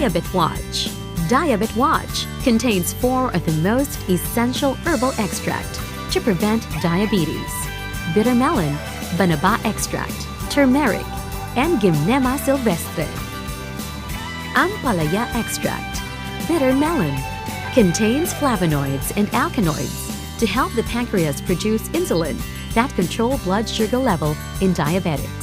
Diabet Watch. Diabet Watch contains 4 of the most essential herbal extract to prevent diabetes: bitter melon, banaba extract, turmeric, and Gymnema sylvestre. Ampalaya extract, bitter melon, contains flavonoids and alkaloids to help the pancreas produce insulin that control blood sugar level in diabetics.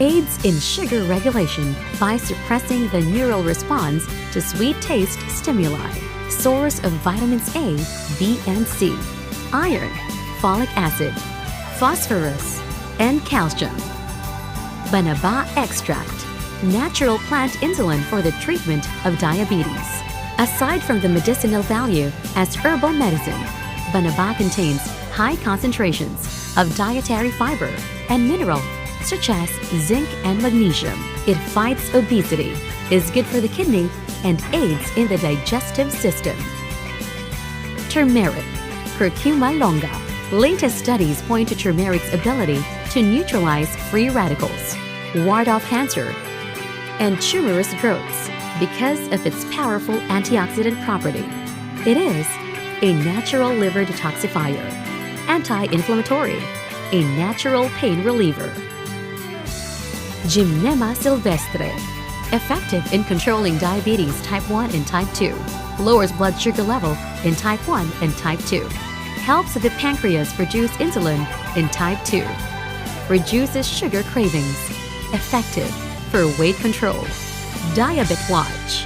Aids in sugar regulation by suppressing the neural response to sweet taste stimuli. Source of vitamins A, B, and C, iron, folic acid, phosphorus, and calcium. Banaba extract, natural plant insulin for the treatment of diabetes. Aside from the medicinal value as herbal medicine, banaba contains high concentrations of dietary fiber and mineral such as zinc and magnesium. It fights obesity, is good for the kidney, and aids in the digestive system. Turmeric, Curcuma longa. Latest studies point to turmeric's ability to neutralize free radicals, ward off cancer, and tumorous growths because of its powerful antioxidant property. It is a natural liver detoxifier, anti-inflammatory, a natural pain reliever. Gymnema sylvestre, effective in controlling diabetes type 1 and type 2, lowers blood sugar level in type 1 and type 2, helps the pancreas produce insulin in type 2, reduces sugar cravings, effective for weight control. Diabet Watch.